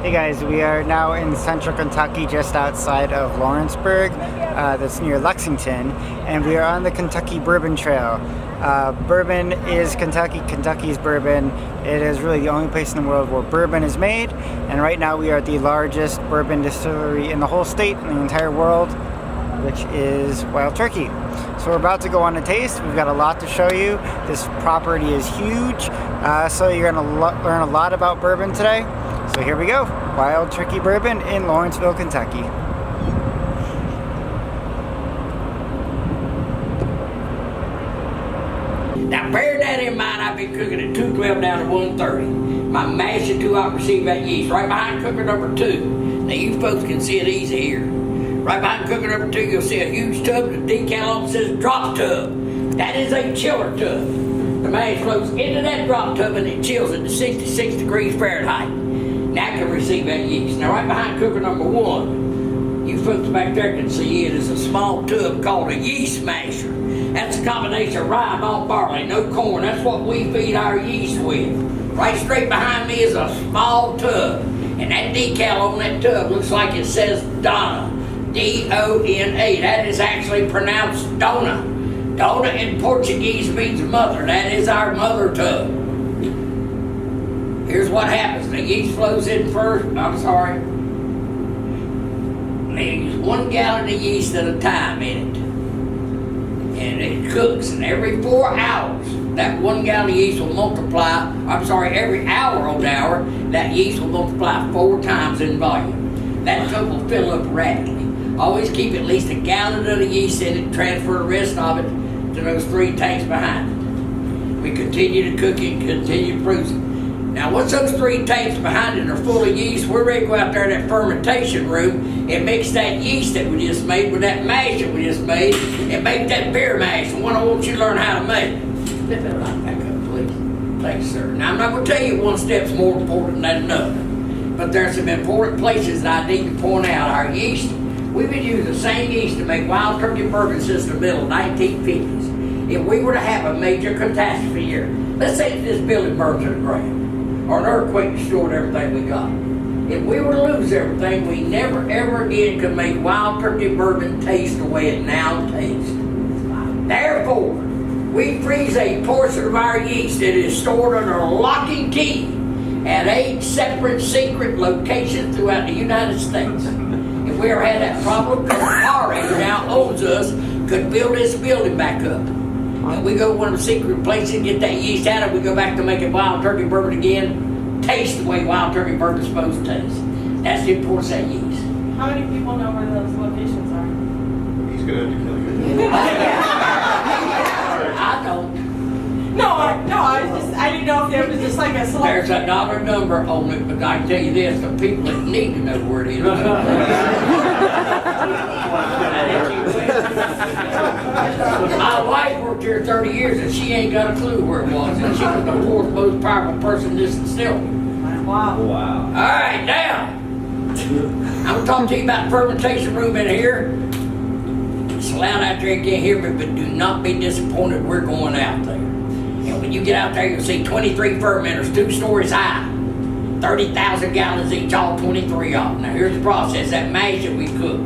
Hey guys, we are now in central Kentucky just outside of Lawrenceburg, that's near Lexington, and we are on the Kentucky Bourbon Trail. Bourbon is Kentucky, Kentucky's bourbon. It is really the only place in the world where bourbon is made, and right now we are at the largest bourbon distillery in the whole state, in the entire world, which is Wild Turkey. So we're about to go on a taste. We've got a lot to show you. This property is huge, so you're going to learn a lot about bourbon today. So here we go, Wild Turkey Bourbon in Lawrenceville, Kentucky. Now bear that in mind, I've been cooking at 212 down to 130. My mash and 2-hour receive that yeast. Right behind cooker number 2. Now you folks can see it easy here. Right behind cooker number 2, you'll see a huge tub with a decal on it says drop tub. That is a chiller tub. The mash flows into that drop tub and it chills at 66 degrees Fahrenheit. Now can receive that yeast. Now right behind cooker number 1, you folks back there can see it is a small tub called a yeast masher. That's a combination of rye, malt, barley, no corn. That's what we feed our yeast with. Right straight behind me is a small tub. And that decal on that tub looks like it says Donna. D-O-N-A. That is actually pronounced Dona. Dona in Portuguese means mother. That is our mother tub. Here's what happens. The yeast flows in first. They use 1 gallon of yeast at a time in it. And it cooks. And every 4 hours, that 1 gallon of yeast will multiply. Every hour on the hour, that yeast will multiply 4 times in volume. That tub will fill up rapidly. Always keep at least a gallon of the yeast in it. Transfer the rest of it to those 3 tanks behind it. We continue to cook it and continue to produce it. Now, once those 3 tanks behind it are full of yeast, we're ready to go out there in that fermentation room and mix that yeast that we just made with that mash that we just made and make that beer mash, the one I want you to learn how to make. Lift that right back up, please. Thanks, sir. Now, I'm not going to tell you one step's more important than another, but there's some important places that I need to point out. Our yeast, we've been using the same yeast to make Wild Turkey bourbon since the middle 1950s. If we were to have a major catastrophe here, let's say that this building burns to the ground, or an earthquake destroyed everything we got. If we were to lose everything, we never ever again could make Wild Turkey bourbon taste the way it now tastes. Therefore, we freeze a portion of our yeast that is stored under lock and key at 8 separate secret locations throughout the United States. If we ever had that problem, our agent now owns us, could build this building back up. And we go to one of the secret places, get that yeast out, and we go back to making Wild Turkey bourbon again, taste the way Wild Turkey bourbon is supposed to taste. That's the importance of that yeast. How many people know where those locations are? He's gonna have to kill you. I don't. I didn't know if there was just like a select. There's a dollar number on it, but I can tell you this, the people that need to know where it is. My wife worked here 30 years and she ain't got a clue where it was, and she was the 4th most powerful person in this distillery. Wow. All right, now, I'm going to talk to you about the fermentation room in here. It's loud out there, you can't hear me, but do not be disappointed, we're going out there. And when you get out there, you'll see 23 fermenters, 2 stories high, 30,000 gallons each, all 23 of them. Now here's the process. That mash that we cook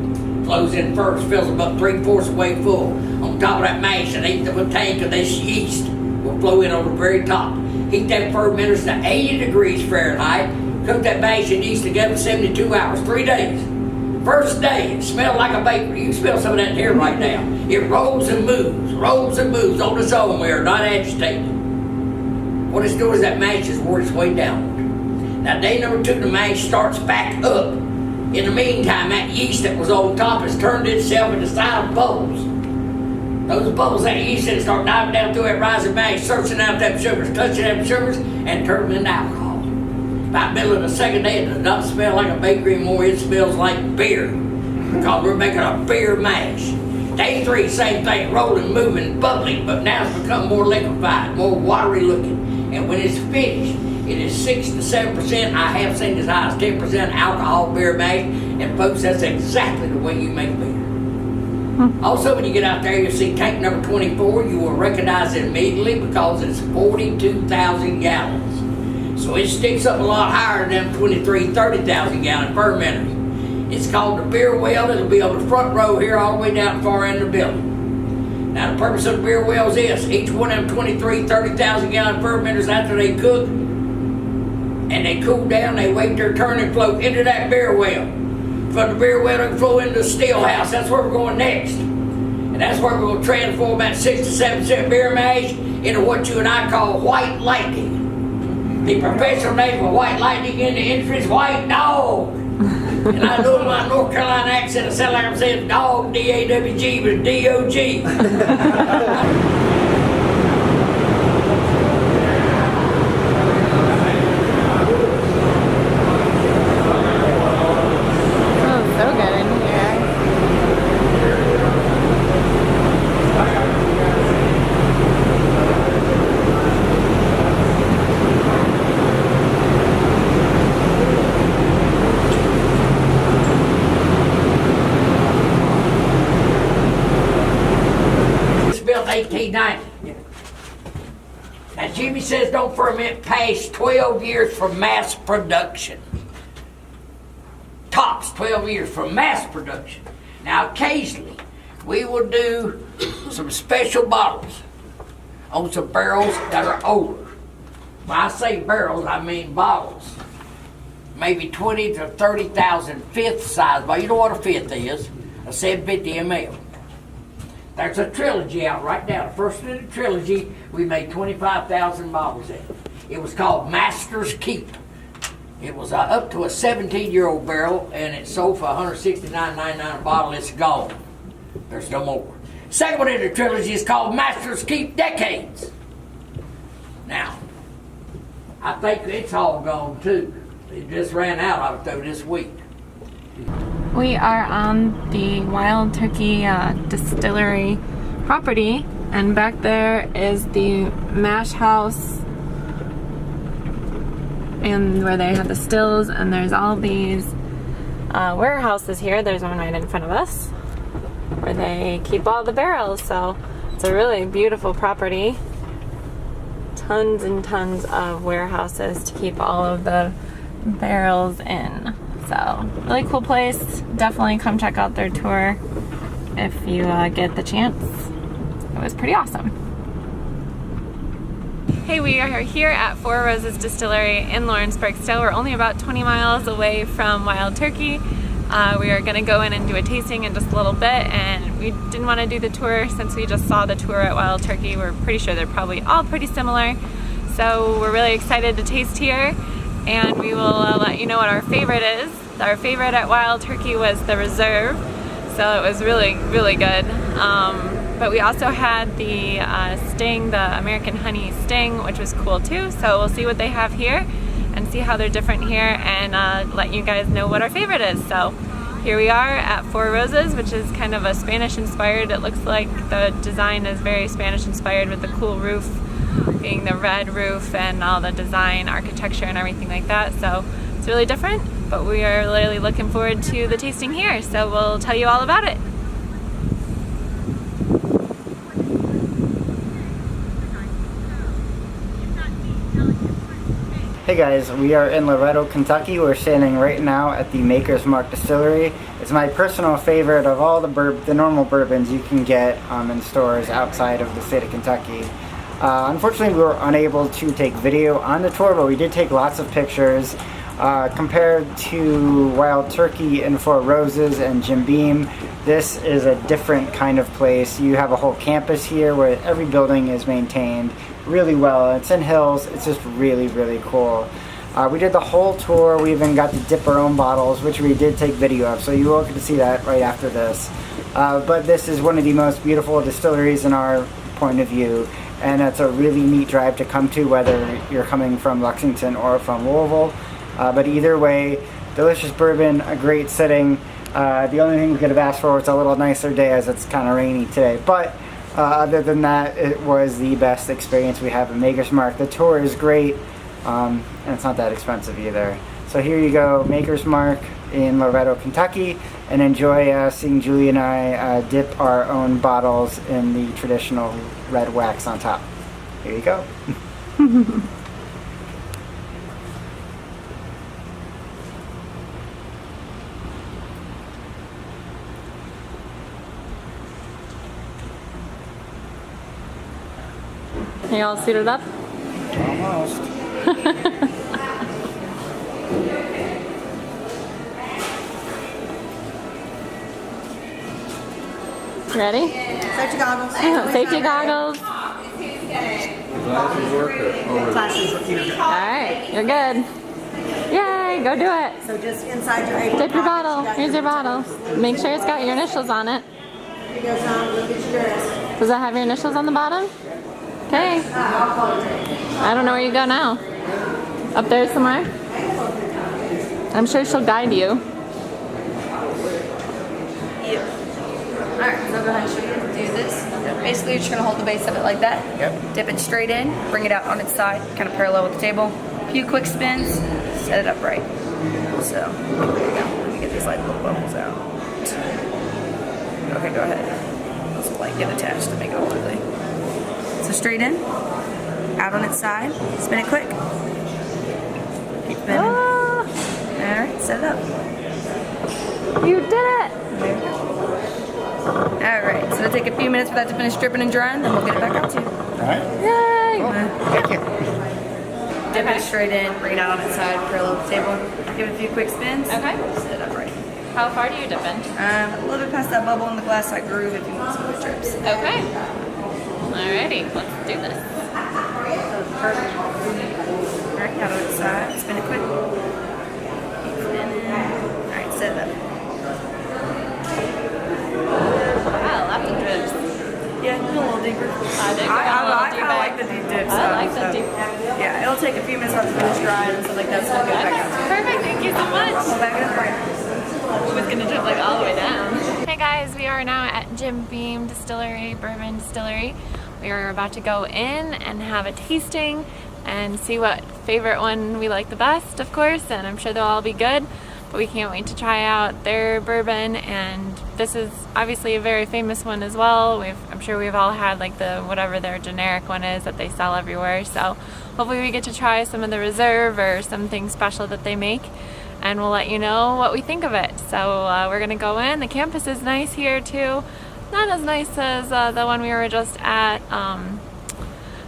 flows in first, fills about 3/4 of the way full. On top of that mash, an 1/8 of a tank of this yeast will flow in on the very top. Heat that fermenters to 80 degrees Fahrenheit. Cook that mash and yeast together 72 hours, 3 days. First day, it smelled like a bakery. You smell some of that here right now. It rolls and moves on its own. We are not agitated. What it's doing is that mash is working its way downward. Now, day number 2, the mash starts back up. In the meantime, that yeast that was on top has turned itself into silent bubbles. Those bubbles, that yeast, that start diving down through that rising mash, searching out them sugars, touching them sugars, and turning them into alcohol. About the middle of the second day, it does not smell like a bakery anymore. It smells like beer, because we're making a beer mash. Day 3, same thing, rolling, moving, bubbling, but now it's become more liquefied, more watery looking. And when it's finished, it is 6 to 7%. I have seen as high as 10% alcohol beer mash. And folks, that's exactly the way you make beer. Also, when you get out there, you'll see tank number 24. You will recognize it immediately because it's 42,000 gallons. So it sticks up a lot higher than them 23, 30,000 gallon fermenters. It's called the beer well. It'll be on the front row here all the way down the far end of the building. Now the purpose of the beer well is this. Each one of them 23, 30,000 gallon fermenters, after they cook and they cool down, they wait their turn and flow into that beer well. From the beer well, they can flow into the still house. That's where we're going next. And that's where we're going to transform that 6 to 7% beer mash into what you and I call white lightning. The professional name for white lightning in the industry is white dog. And I know in my North Carolina accent, it sounds like I'm saying dog, D-A-W-G, but D-O-G. Built 1890. Now Jimmy says don't ferment past 12 years for mass production. Tops 12 years for mass production. Now occasionally we will do some special bottles on some barrels that are older. When I say barrels, I mean bottles. Maybe 20 to 30,000 fifth size bottle. You know what a fifth is? A 750 ml. There's a trilogy out right now. The first in the trilogy, we made 25,000 bottles in. It was called Master's Keep. It was up to a 17-year-old barrel, and it sold for $169.99 a bottle. It's gone. There's no more. Second one in the trilogy is called Master's Keep Decades. Now, I think it's all gone too. It just ran out of it this week. We are on the Wild Turkey Distillery property, and back there is the mash house, and where they have the stills, and there's all these warehouses here. There's one right in front of us where they keep all the barrels, so it's a really beautiful property. Tons and tons of warehouses to keep all of the barrels in. So, really cool place. Definitely come check out their tour if you get the chance. It was pretty awesome. Hey, we are here at Four Roses Distillery in Lawrenceburg still. We're only about 20 miles away from Wild Turkey. We are going to go in and do a tasting in just a little bit, and we didn't want to do the tour since we just saw the tour at Wild Turkey. We're pretty sure they're probably all pretty similar. So we're really excited to taste here, and we will let you know what our favorite is. Our favorite at Wild Turkey was the Reserve, so it was really, really good. But we also had the Sting, the American Honey Sting, which was cool too. So we'll see what they have here and see how they're different here, and let you guys know what our favorite is. So here we are at Four Roses, which is kind of a Spanish inspired. It looks like the design is very Spanish inspired, with the cool roof being the red roof and all the design, architecture and everything like that. So it's really different, but we are really looking forward to the tasting here. So we'll tell you all about it. Hey guys, we are in Loretto, Kentucky. We're standing right now at the Maker's Mark Distillery. It's my personal favorite of all the normal bourbons you can get in stores outside of the state of Kentucky. Unfortunately, we were unable to take video on the tour, but we did take lots of pictures. Compared to Wild Turkey and Four Roses and Jim Beam, this is a different kind of place. You have a whole campus here where every building is maintained really well. It's in hills. It's just really, really cool. We did the whole tour. We even got to dip our own bottles, which we did take video of, so you will get to see that right after this. But this is one of the most beautiful distilleries in our point of view, and it's a really neat drive to come to, whether you're coming from Lexington or from Louisville. But either way, delicious bourbon, a great sitting. The only thing we could have asked for was a little nicer day, as it's kind of rainy today. But other than that, it was the best experience we have at Maker's Mark. The tour is great, and it's not that expensive either. So here you go, Maker's Mark in Loretto, Kentucky, and enjoy seeing Julie and I dip our own bottles in the traditional red wax on top. Here you go. Are you all suited up? Almost. Ready? Safety goggles. Safety goggles. Glasses work over Alright, you're good. Yay, go do it. So just inside your apron. Dip your pockets, bottle. you got Here's your bottle. Make sure it's got your initials on it. Here goes on. Look at your dress. Does it have your initials on the bottom? Okay. I don't know where you go now. Up there somewhere? I'm sure she'll guide you. Alright, so I'll go ahead and show you how to do this. Basically, you're just going to hold the base of it like that. Yep. Dip it straight in, bring it out on its side, kind of parallel with the table. A few quick spins, set it up right. So, there we go. Let me get these like little bubbles out. Okay, go ahead. This will like get attached to make it ugly. So straight in, out on its side, spin it quick. Keep spinning. Ah, Alright, set it up. you did it! Alright, so it'll take a few minutes for that to finish dripping and drying, then we'll get it back out to you. Alright. Yay! Thank you. Dip it straight in, bring it out on its side, parallel with the table. Give it a few quick spins. Okay. Set it up right. How far do you dip in? A little bit past that bubble in the glass, that groove, if you want some good drips. Okay. Alrighty, let's do this. Perfect. Alright, out on its side, spin it quick. Keep spinning. Alright, set it up. Wow, lots of drips. Yeah, do a little deeper. I I kind of like the deep dips. I like the deep. Yeah, it'll take a few minutes for it to finish drying and stuff like that, so we'll get it back out to you. Perfect, thank you so much. We'll back it up right. It was gonna drip like all the way down. Hey guys, we are now at Jim Beam Distillery, Bourbon Distillery. We are about to go in and have a tasting and see what favorite one we like the best, of course, and I'm sure they'll all be good. But we can't wait to try out their bourbon, and this is obviously a very famous one as well. I'm sure we've all had like the whatever their generic one is that they sell everywhere. So hopefully we get to try some of the reserve or something special that they make, and we'll let you know what we think of it. So we're gonna go in. The campus is nice here too. Not as nice as the one we were just at,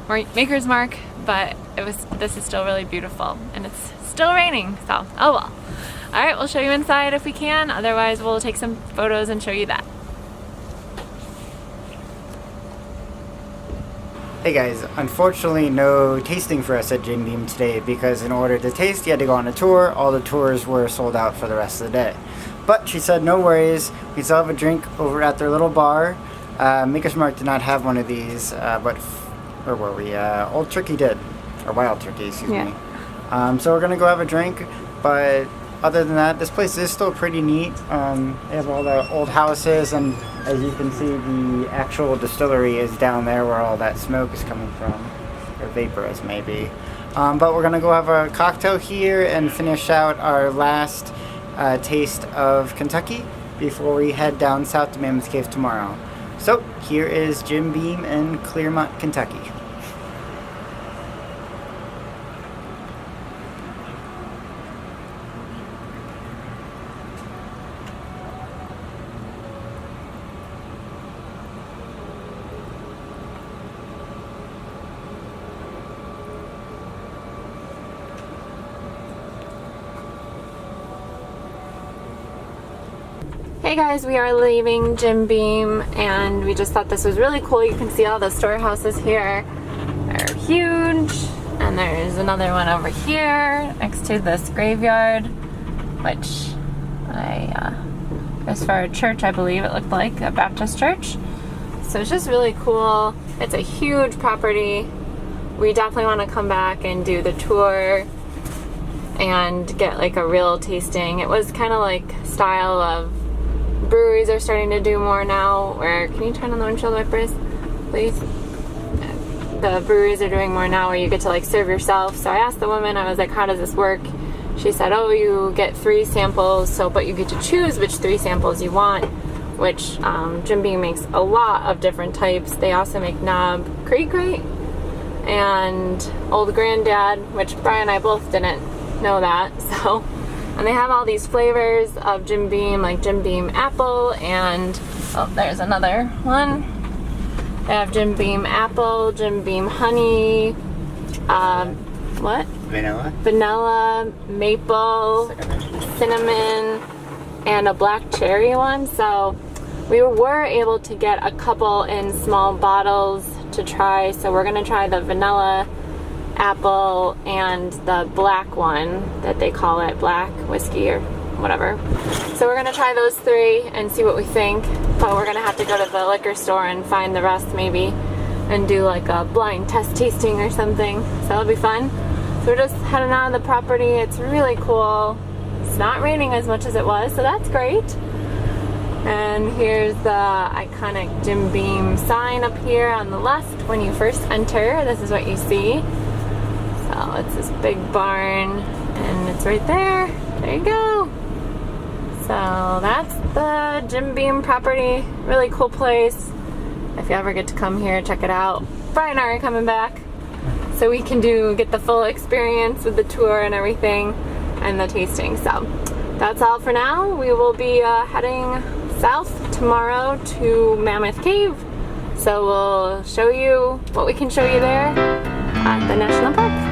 Maker's Mark, but this is still really beautiful, and it's still raining. So oh well. All right, we'll show you inside if we can. Otherwise, we'll take some photos and show you that. Hey guys, unfortunately no tasting for us at Jim Beam today because in order to taste you had to go on a tour. All the tours were sold out for the rest of the day. But she said no worries, we still have a drink over at their little bar. Maker's Mark did not have one of these, but where were we? Old Turkey did, or Wild Turkey, excuse me. So we're gonna go have a drink, but other than that, this place is still pretty neat. They have all the old houses, and as you can see, the actual distillery is down there where all that smoke is coming from, or vapor as maybe. But we're gonna go have a cocktail here and finish out our last taste of Kentucky before we head down south to Mammoth Cave tomorrow. So here is Jim Beam in Clearmont, Kentucky. Hey guys, we are leaving Jim Beam, and we just thought this was really cool. You can see all the storehouses here. They're huge, and there's another one over here next to this graveyard, which is for a church, I believe it looked like, a Baptist church. So it's just really cool. It's a huge property. We definitely want to come back and do the tour and get like a real tasting. It was kind of like style of breweries are starting to do more now, where, can you turn on the windshield wipers, please? The breweries are doing more now where you get to like serve yourself. So I asked the woman, I was like, how does this work? She said, oh, you get 3 samples, but you get to choose which 3 samples you want, which Jim Beam makes a lot of different types. They also make Knob Creek Great and Old Granddad, which Bryan and I both didn't know that, so. And they have all these flavors of Jim Beam, like Jim Beam Apple, and oh, there's another one. They have Jim Beam apple, Jim Beam honey, what? Vanilla. Vanilla, maple, cinnamon, and a black cherry one. So we were able to get a couple in small bottles to try. So we're gonna try the vanilla apple and the black one that they call it, black whiskey or whatever. So we're gonna try those 3 and see what we think, but we're gonna have to go to the liquor store and find the rest maybe and do like a blind test tasting or something. So that'll be fun. So we're just heading out on the property. It's really cool. It's not raining as much as it was, so that's great. And here's the iconic Jim Beam sign up here on the left when you first enter. This is what you see. So it's this big barn and it's right there. There you go. So that's the Jim Beam property. Really cool place. If you ever get to come here, check it out. Bryan and I are coming back so we can get the full experience with the tour and everything and the tasting. So that's all for now. We will be heading south tomorrow to Mammoth Cave. So we'll show you what we can show you there at the national park.